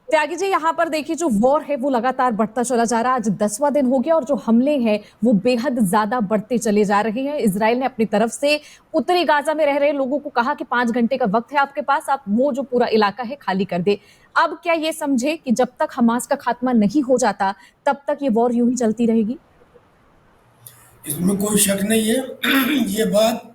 त्यागी जी, यहाँ पर देखिए जो वॉर है वो लगातार बढ़ता चला जा रहा है। आज 10वां दिन हो गया और जो हमले हैं वो बेहद ज्यादा बढ़ते चले जा रहे हैं। इजराइल ने अपनी तरफ से उत्तरी गाजा में रह रहे लोगों को कहा कि 5 घंटे का वक्त है आपके पास, आप वो जो पूरा इलाका है खाली कर दे। अब क्या ये समझे कि जब तक हमास का खात्मा नहीं हो जाता तब तक ये वॉर यूं ही चलती रहेगी? इसमें कोई शक नहीं है। ये बात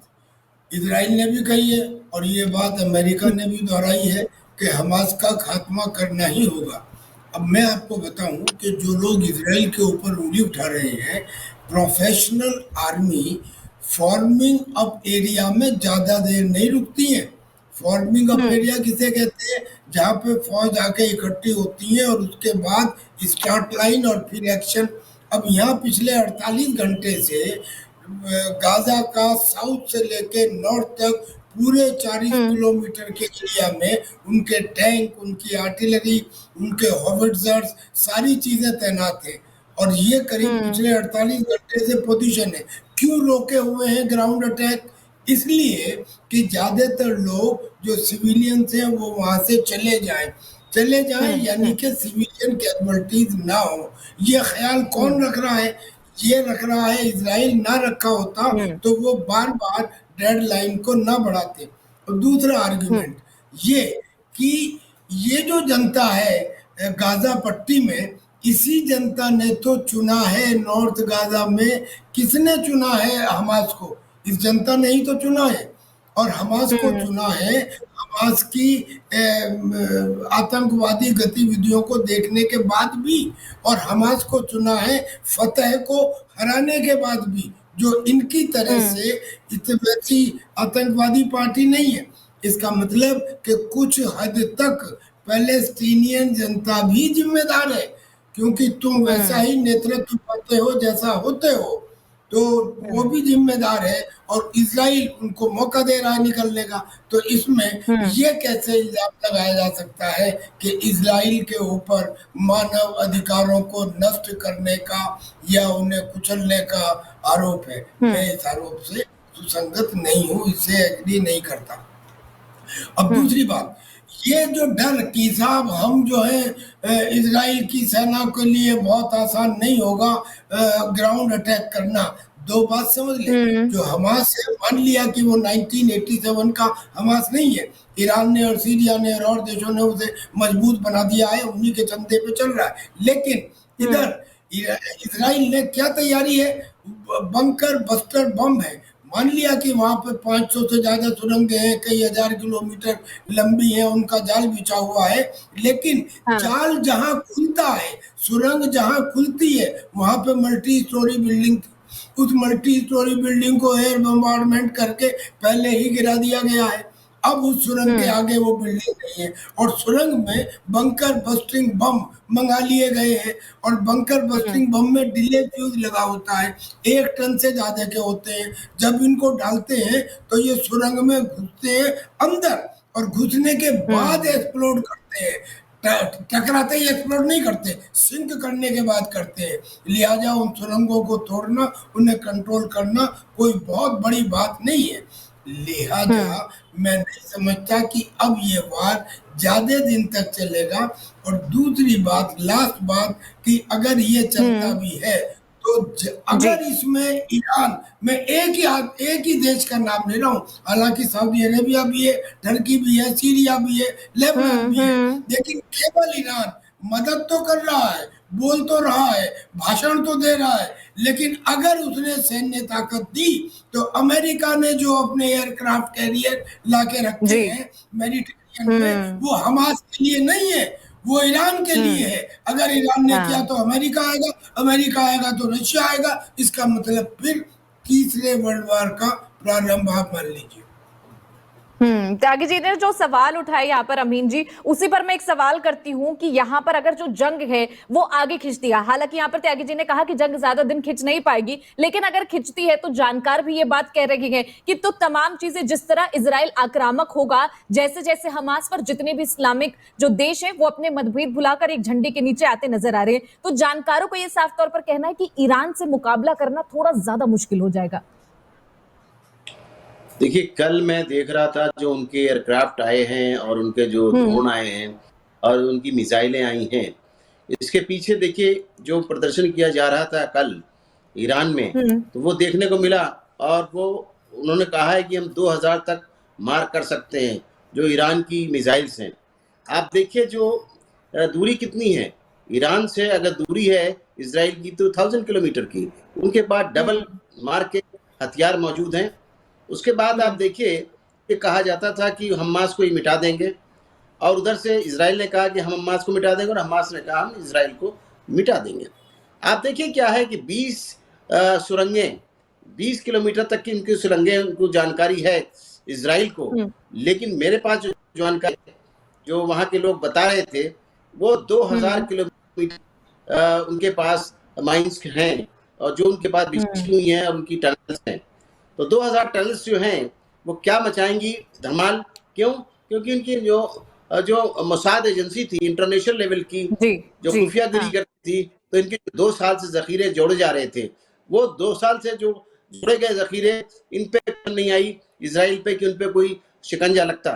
इजराइल ने भी कही है और ये बात अमेरिका ने भी दोहराई है कि हमास का खात्मा करना ही होगा। अब मैं आपको बताऊं कि जो लोग इजराइल के ऊपर उंगली उठा रहे हैं, professional army forming up area में ज़्यादा देर नहीं रुकती हैं। फॉर्मिंग अप एरिया किसे कहते हैं? जहाँ पे फौज आके इकट्ठी होती है और उसके बाद स्टार्ट लाइन और फिर एक्शन। अब यहाँ पिछले 48 घंटे से गाजा का साउथ से लेके नॉर्थ तक पूरे 40 किलोमीटर के एरिया में उनके टैंक, उनकी आर्टिलरी, उनके हॉविट्जर्स, सारी चीजें तैनात हैं। और ये करीब पिछले 48 घंटे से पोजीशन है। क्यों रोके हुए हैं ग्राउंड अटैक? इसलिए कि ज्यादातर लोग जो सिविलियंस हैं वो वहां से चले जाएं यानी कि सिविलियन कैजुअलिटीज ना हो। ये ख्याल कौन रख रहा है? ये रख रहा है इजराइल। ना रखा होता तो वो बार बार डेड लाइन को ना बढ़ाते। और दूसरा आर्गुमेंट ये कि ये जो जनता है गाजा पट्टी में, इसी जनता ने तो चुना है नॉर्थ गाजा में। किसने चुना है हमास को? इस जनता ने ही तो चुना है। और हमास को चुना है हमास की आतंकवादी गतिविधियों को देखने के बाद भी, और हमास को चुना है फतह को हराने के बाद भी। जो इनकी तरह से वैसी आतंकवादी पार्टी नहीं है। इसका मतलब कि कुछ हद तक पैलेस्टीनियन जनता भी जिम्मेदार है, क्योंकि तुम वैसा ही नेतृत्व करते हो जैसा होते हो, तो वो भी जिम्मेदार है। और इजराइल उनको मौका दे रहा है निकलने का। तो इसमें ये कैसे इल्जाम लगाया जा सकता है कि इजराइल के ऊपर मानव अधिकारों को नष्ट करने का या उन्हें कुचलने का आरोप है? मैं इस आरोप से सुसंगत नहीं हूँ, इससे एग्री नहीं करता। अब दूसरी बात, ये जो डर कि साहब हम जो है इजराइल की सेना के लिए बहुत आसान नहीं होगा ग्राउंड अटैक करना। दो बात समझ ले, जो हमास है, मान लिया कि वो 1987 का हमास नहीं है। ईरान ने और सीरिया ने और देशों ने उसे मजबूत बना दिया है, उन्हीं के चंदे पे चल रहा है। लेकिन इधर इजराइल ने क्या तैयारी है? बंकर बस्टर बम है। मान लिया कि वहां पे 500 से ज्यादा सुरंगें हैं, कई हजार किलोमीटर लंबी हैं, उनका जाल बिछा हुआ है। लेकिन जाल जहां खुलता है, सुरंग जहां खुलती है, वहां पे मल्टी स्टोरी बिल्डिंग थी। उस मल्टी स्टोरी बिल्डिंग को एयर बम्बार्डमेंट करके पहले ही गिरा दिया गया है। अब उस सुरंग के आगे वो बिल्डिंग नहीं है। और सुरंग में बंकर बस्टिंग बम मंगा लिए गए हैं। और बंकर बस्टिंग बम में डिले फ्यूज लगा होता है, 1 टन से ज्यादा के होते हैं। जब इनको डालते हैं तो ये सुरंग में घुसते हैं अंदर, और घुसने के बाद एक्सप्लोड करते हैं। टकराते ही एक्सप्लोड नहीं करते, सिंक करने के बाद करते हैं। लिहाजा उन सुरंगों को तोड़ना, उन्हें कंट्रोल करना कोई बहुत बड़ी बात नहीं है। लिहाजा मैं नहीं समझता कि अब ये वार ज्यादा दिन तक चलेगा। और दूसरी बात, लास्ट बात, कि अगर ये चलता भी है तो अगर इसमें ईरान, मैं एक ही देश का नाम ले रहा हूँ, हालांकि सऊदी अरेबिया भी है, टर्की भी है, सीरिया भी है, लेबनान भी है, लेकिन केवल ईरान मदद तो कर रहा है, बोल तो रहा है, भाषण तो दे रहा है। लेकिन अगर उसने सैन्य ताकत दी तो अमेरिका ने जो अपने एयरक्राफ्ट कैरियर लाके रखे हैं मेडिटेरियन में, वो हमास के लिए नहीं है, वो ईरान के लिए है। अगर ईरान ने किया तो अमेरिका आएगा तो रशिया आएगा। इसका मतलब फिर तीसरे वर्ल्ड वार का प्रारंभ आप मान लीजिए। त्यागी जी ने जो सवाल उठाए यहाँ पर अमीन जी, उसी पर मैं एक सवाल करती हूँ कि यहाँ पर अगर जो जंग है वो आगे खिंचती है, हालांकि यहाँ पर त्यागी जी ने कहा कि जंग ज्यादा दिन खिंच नहीं पाएगी, लेकिन अगर खिंचती है तो जानकार भी ये बात कह रहे हैं कि तो तमाम चीजें जिस तरह इजराइल आक्रामक होगा, जैसे जैसे हमास पर जितने भी इस्लामिक जो देश है वो अपने मतभेद भुलाकर एक झंडे के नीचे आते नजर आ रहे हैं, तो जानकारों को यह साफ तौर पर कहना है कि ईरान से मुकाबला करना थोड़ा ज्यादा मुश्किल हो जाएगा। देखिए, कल मैं देख रहा था जो उनके एयरक्राफ्ट आए हैं और उनके जो ड्रोन आए हैं, और उनकी मिसाइलें आई हैं। इसके पीछे देखिए जो प्रदर्शन किया जा रहा था कल ईरान में, तो वो देखने को मिला, और वो उन्होंने कहा है कि हम 2000 तक मार कर सकते हैं जो ईरान की मिसाइल्स हैं। आप देखिए जो दूरी कितनी है, ईरान से अगर दूरी है इजराइल की तो 1000 किलोमीटर की, उनके पास डबल मार के हथियार मौजूद हैं। उसके बाद आप देखिए ये कहा जाता था कि हमास को ही मिटा देंगे, और उधर से इजराइल ने कहा कि हम हमास को मिटा देंगे, और हमास ने कहा हम इजराइल को मिटा देंगे। आप देखिए क्या है कि 20 सुरंगें, 20 किलोमीटर तक की उनकी सुरंगें, उनको जानकारी है इजराइल को, लेकिन मेरे पास जो जानकारी जो वहाँ के लोग बता रहे थे वो 2000 किलोमीटर उनके पास माइंस हैं, और जो उनके पास बिछी हुई हैं और उनकी टनल्स हैं। तो 2000 टनल्स जो हैं वो क्या मचाएंगी धमाल, क्यों? क्योंकि उनकी जो मोसाद एजेंसी थी इंटरनेशनल लेवल की, जो खुफियागिरी करती थी, तो इनके 2 साल से जखीरे जोड़े जा रहे थे। वो 2 साल से जो जोड़े गए जखीरे, इन पे नहीं आई इजराइल पे कि उन पे कोई शिकंजा लगता।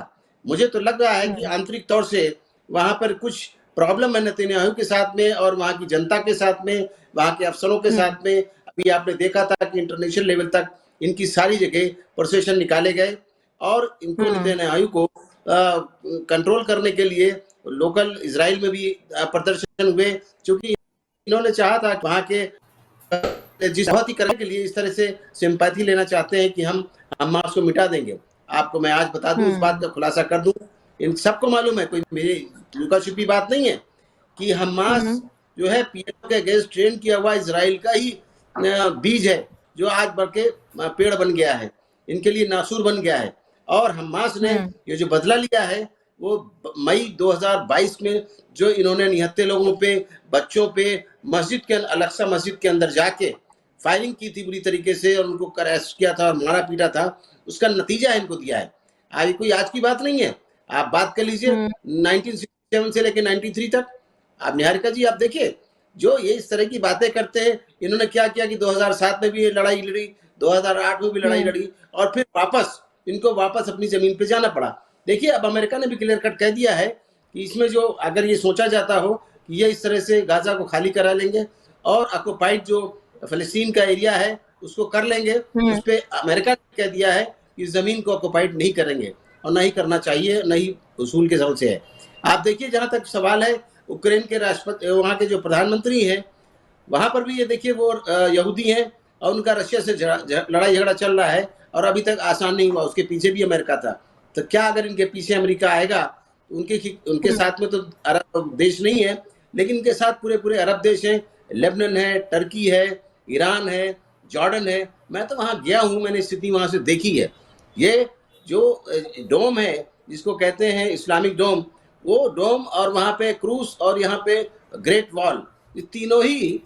मुझे तो लग रहा है कि आंतरिक तौर से वहां पर कुछ प्रॉब्लम है नेतन्याहू के साथ में, और वहां की जनता के साथ में, वहां के अफसरों के साथ में। अभी आपने देखा था कि इंटरनेशनल लेवल तक इनकी सारी जगह प्रोसेशन निकाले गए, और इनको नेतन्याहू को कंट्रोल करने के लिए लोकल इजराइल में भी प्रदर्शन हुए, क्योंकि इन्होंने चाहा था वहां के जिस बहुत ही करने के लिए इस तरह से सिंपैथी लेना चाहते हैं कि हम हमास को मिटा देंगे। आपको मैं आज बता दूं, इस बात का खुलासा कर दूं, इन सबको मालूम है, कोई मेरी लुका छुपी बात नहीं है, कि हमास जो है पीएलओ के अगेंस्ट ट्रेन किया हुआ इजराइल का ही बीज है, जो आज बढ़ के पेड़ बन गया है, इनके लिए नासूर बन गया है। और हमास ने ये जो बदला लिया है वो मई 2022 में जो इन्होंने निहत्थे लोगों पे, बच्चों पे, मस्जिद के अल-अक्सा मस्जिद के अंदर जाके फायरिंग की थी बुरी तरीके से, और उनको अरेस्ट किया था और मारा पीटा था, उसका नतीजा इनको दिया है। आज कोई आज की बात नहीं है, आप बात कर लीजिए 1967 से लेकर 93 तक। आप निहारिका जी आप देखिए, जो ये इस तरह की बातें करते हैं, इन्होंने क्या किया कि 2007 में भी ये लड़ाई लड़ी, 2008 में भी लड़ाई लड़ी, और फिर इनको वापस अपनी जमीन पे जाना पड़ा। देखिए अब अमेरिका ने भी क्लियर कट कह दिया है कि इसमें जो अगर ये सोचा जाता हो कि ये इस तरह से गाजा को खाली करा लेंगे और ऑक्युपाइड जो फलस्तीन का एरिया है उसको कर लेंगे, उस पे अमेरिका ने कह दिया है कि जमीन को ऑक्युपाइड नहीं करेंगे, और नहीं करना चाहिए, नहीं उसूल के सबब से है। आप देखिए जहां तक सवाल है यूक्रेन के राष्ट्रपति, वहां के जो प्रधानमंत्री हैं, वहां पर भी ये देखिए वो यहूदी हैं, और उनका रशिया से लड़ाई झगड़ा चल रहा है, और अभी तक आसान नहीं हुआ। उसके पीछे भी अमेरिका था। तो क्या अगर इनके पीछे अमेरिका आएगा, उनके साथ में तो अरब देश नहीं है, लेकिन उनके साथ पूरे अरब देश हैं, लेबनान है, टर्की है, ईरान है, जॉर्डन है। मैं तो वहां गया हूं, मैंने स्थिति वहां से देखी है। ये जो डोम है जिसको कहते हैं इस्लामिक डोम, वो डोम, और वहां पे क्रूस, और यहाँ पे ग्रेट वॉल, ये तीनों ही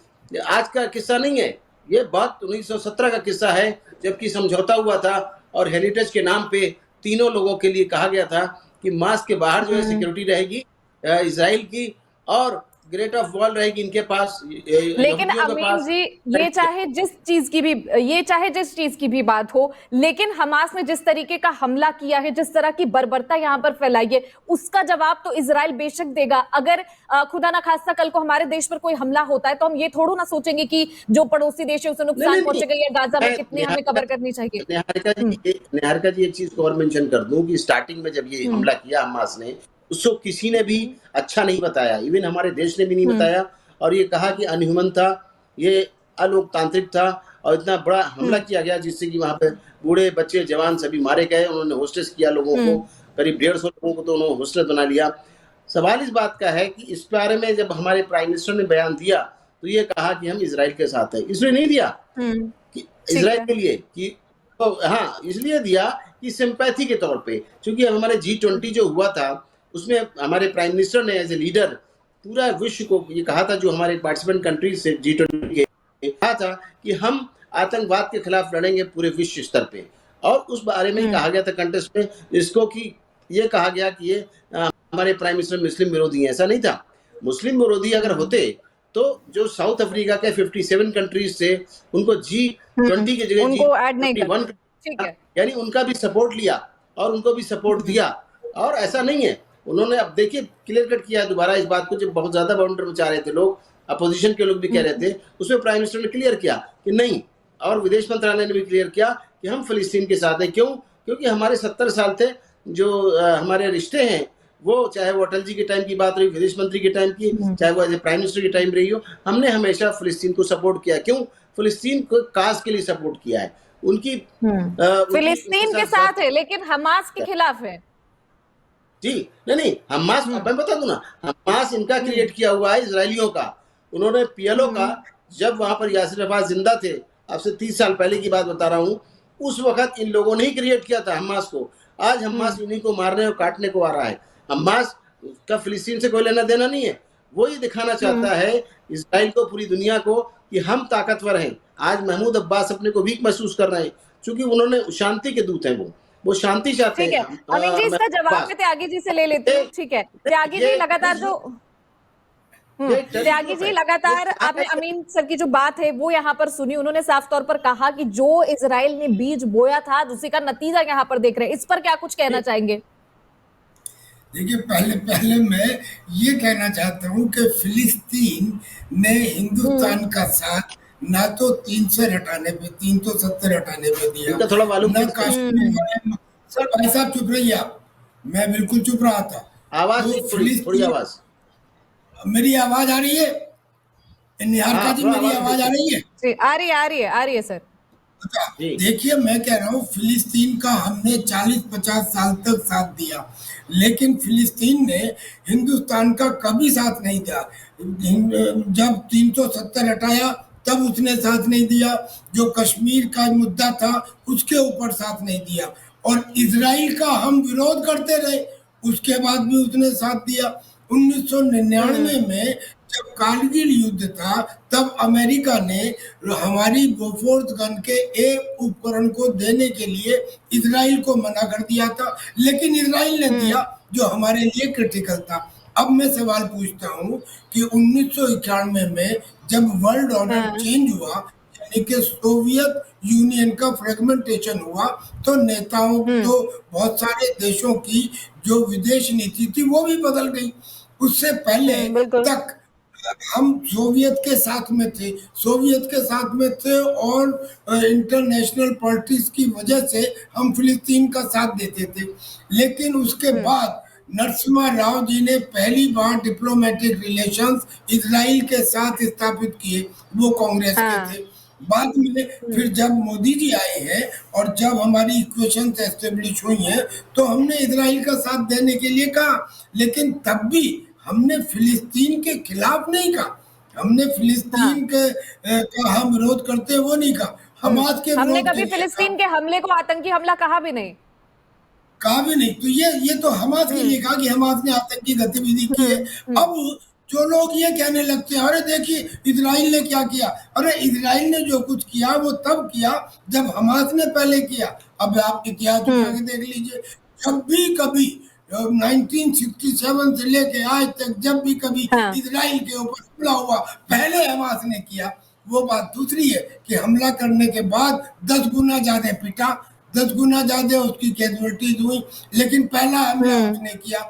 आज का किस्सा नहीं है, ये बात 1917 का किस्सा है, जबकि समझौता हुआ था, और हेरिटेज के नाम पे तीनों लोगों के लिए कहा गया था कि मास के बाहर जो है सिक्योरिटी रहेगी इजराइल की, और ग्रेट ऑफ वॉल रहेगी इनके पास। लेकिन अमीन जी, ये चाहे जिस चीज की भी बात हो, लेकिन हमास ने जिस तरीके का हमला किया है, जिस तरह की बर्बरता यहाँ पर फैलाई है, उसका जवाब तो इजराइल बेशक देगा। अगर खुदा ना खास्ता कल को हमारे देश पर कोई हमला होता है, तो हम ये थोड़ा ना सोचेंगे कि जो पड़ोसी देश है उसे नुकसान पहुंचेगा, या गाजा में कितने हमें कवर करनी चाहिए। निहारिका जी एक चीज और मेंशन कर दूं कि स्टार्टिंग में जब ये हमला किया हमास ने, उसको किसी ने भी अच्छा नहीं बताया, इवन हमारे देश ने भी नहीं बताया, और ये कहा कि अनह्यूमन था, ये अलोकतांत्रिक था, और इतना बड़ा हमला किया गया जिससे कि वहां पे बूढ़े बच्चे जवान सभी मारे गए। उन्होंने होस्टेज किया लोगों को, करीब 150 लोगों को तो उन्होंने होस्टेज बना लिया। सवाल इस बात का है कि इस बारे में जब हमारे प्राइम मिनिस्टर ने बयान दिया तो ये कहा कि हम इजराइल के साथ है। इसलिए नहीं दिया कि इजराइल के लिए कि तो हाँ, इसलिए दिया कि सिंपैथी के तौर पे, क्योंकि हमारे G20 जो हुआ था उसमें हमारे प्राइम मिनिस्टर ने एज ए लीडर पूरा विश्व को ये कहा था, जो हमारे पार्टिसिपेंट कंट्रीज से G20 के कहा था कि हम आतंकवाद के खिलाफ लड़ेंगे पूरे विश्व स्तर पे। और उस बारे में कहा गया था कंटेस्ट में इसको कि ये कहा गया कि ये हमारे प्राइम मिनिस्टर मुस्लिम विरोधी हैं। ऐसा नहीं था। मुस्लिम विरोधी अगर होते तो जो साउथ अफ्रीका के 57 कंट्रीज से उनको G20 की जगह उनको ऐड नहीं करते, यानी उनका भी सपोर्ट लिया और उनको भी सपोर्ट दिया। और ऐसा नहीं है, उन्होंने अब देखिए क्लियर कट किया दोबारा इस बात को, जब बहुत ज्यादा बाउंडर मचा रहे थे लोग, अपोजिशन के लोग भी कह रहे थे, उसमें प्राइम मिनिस्टर ने क्लियर किया कि नहीं, और विदेश मंत्रालय ने भी क्लियर किया कि हम फिलिस्तीन के साथ हैं। क्यों? क्योंकि हमारे 70 साल थे जो हमारे रिश्ते हैं, वो चाहे वो अटल जी के टाइम की बात रही, विदेश मंत्री के टाइम की, चाहे वो एज ए प्राइम मिनिस्टर के टाइम रही हो, हमने हमेशा फिलिस्तीन को सपोर्ट किया। क्यों? फिलिस्तीन को काज के लिए सपोर्ट किया है। उनकी फिलिस्तीन के साथ है लेकिन हमास के खिलाफ है। जी नहीं, हमास, मैं बता दूं ना, हमास इनका क्रिएट किया हुआ है, इजरायलियों का। उन्होंने पीएलओ का, जब वहां पर यासिर अरफात जिंदा थे, अब से 30 साल पहले की बात बता रहा हूं, उस वक्त इन लोगों ने ही क्रिएट किया था हमास को। आज हमास इन्हीं को मारने और काटने को आ रहा है। हमास का फिलिस्तीन से कोई लेना देना नहीं है। वो ये दिखाना चाहता है इजराइल को, पूरी दुनिया को, कि हम ताकतवर हैं। आज महमूद अब्बास अपने को वीक महसूस कर रहे हैं, क्योंकि उन्होंने शांति के दूत हैं, वो शांति चाहते ठीक है, हैं। अमीन जी इसका जवाब मैं त्यागी जी से ले लेती हूँ। ठीक है, त्यागी जी लगातार जो त्यागी जी लगातार आपने अमीन सर की जो बात है वो यहाँ पर सुनी। उन्होंने साफ तौर पर कहा कि जो इजराइल ने बीज बोया था उसी का नतीजा यहाँ पर देख रहे हैं। इस पर क्या कुछ कहना चाहेंगे? देखिए, पहले मैं ये कहना चाहता हूँ कि फिलिस्तीन ने हिंदुस्तान का साथ ना तो 370 हटाने पे दिया, इनका थोड़ा मालूम ना कश्मीर। सर भाई साहब चुप रहिए आप, मैं बिल्कुल चुप रहा था। आवाज तो थोड़ी आवाज, मेरी आवाज आ रही है निहारिका जी? मेरी आवाज आ रही है? जी आ रही है सर। देखिए, मैं कह रहा हूँ फिलिस्तीन का हमने 40-50 साल तक साथ दिया, लेकिन फिलिस्तीन ने हिंदुस्तान का कभी साथ नहीं दिया। जब 370 हटाया तब उसने साथ नहीं दिया, जो कश्मीर का मुद्दा था उसके ऊपर साथ नहीं दिया, और इजराइल का हम विरोध करते रहे, उसके बाद भी उसने साथ दिया। 1999 में जब कारगिल युद्ध था तब अमेरिका ने हमारी बोफोर्स गन के एक उपकरण को देने के लिए इजराइल को मना कर दिया था, लेकिन इजराइल ने दिया जो हमारे लिए क्रिटिकल था। अब मैं सवाल पूछता हूँ कि 1991 में जब वर्ल्ड ऑर्डर चेंज हुआ, यानी कि सोवियत यूनियन का फ्रेगमेंटेशन हुआ, तो नेताओं तो बहुत सारे देशों की जो विदेश नीति थी वो भी बदल गई। उससे पहले तक हम सोवियत के साथ में थे और इंटरनेशनल पार्टीज की वजह से हम फिलिस्तीन का साथ देते थे। लेकिन उसके बाद नरसिम्हा राव जी ने पहली बार डिप्लोमेटिक रिलेशंस इजराइल के साथ स्थापित किए, वो कांग्रेस के थे। बाद में फिर जब मोदी जी आए हैं और जब हमारी इक्वेशंस एस्टेब्लिश हुई हैं, तो हमने इजराइल का साथ देने के लिए कहा, लेकिन तब भी हमने फिलिस्तीन के खिलाफ नहीं कहा। हमने फिलिस्तीन के का हम विरोध करते वो नहीं कहा, हमास के हमने कभी फिलिस्तीन के हमले को आतंकी हमला कहा भी नहीं। तो ये तो हमास के लिए कहा कि हमास ने आतंकी गतिविधि की है। अब जो लोग ये कहने लगते हैं, अरे देखिए इजराइल ने क्या किया, अरे इजराइल ने जो कुछ किया वो तब किया जब हमास ने पहले किया। अब आप इतिहास उठा के देख लीजिए, जब भी कभी 1967 से लेके आज तक जब भी कभी इजराइल के ऊपर हमला हुआ, पहले हमास ने किया। वो बात दूसरी है कि हमला करने के बाद 10 गुना ज्यादा पिटा, 10 गुना ज्यादा उसकी कैजुअलिटीज हुई, लेकिन पहला हमला उसने किया।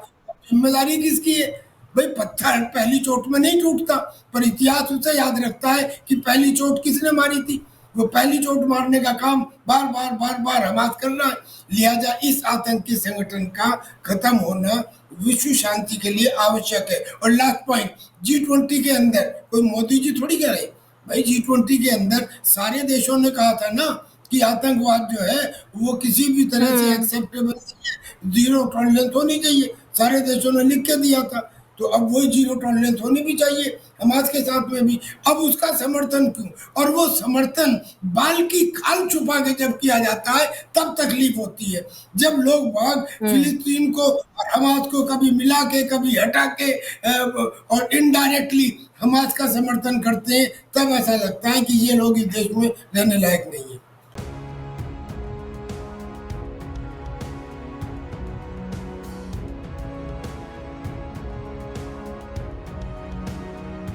जिम्मेदारी किसकी है भाई? पत्थर पहली चोट में नहीं टूटता, पर इतिहास उसे याद रखता है कि पहली चोट किसने मारी थी। वो पहली चोट मारने का काम बार बार हमास कर रहा है। लिहाजा इस आतंकी संगठन का खत्म होना विश्व शांति के लिए आवश्यक है। और लास्ट पॉइंट, G20 के अंदर कोई मोदी जी थोड़ी कह रहे भाई, G20 के अंदर सारे देशों ने कहा था ना कि आतंकवाद जो है वो किसी भी तरह से एक्सेप्टेबल नहीं है, 0 टॉलरेंस होनी चाहिए, सारे देशों ने लिख के दिया था। तो अब वही 0 टॉलरेंस होनी भी चाहिए हमास के साथ में भी। अब उसका समर्थन क्यों? और वो समर्थन बाल की खाल छुपा के जब किया जाता है तब तकलीफ होती है। जब लोग बाग फिलिस्तीन को और हमास को कभी मिला के कभी हटा के और इनडायरेक्टली हमास का समर्थन करते हैं, तब ऐसा लगता है कि ये लोग इस देश में रहने लायक नहीं है।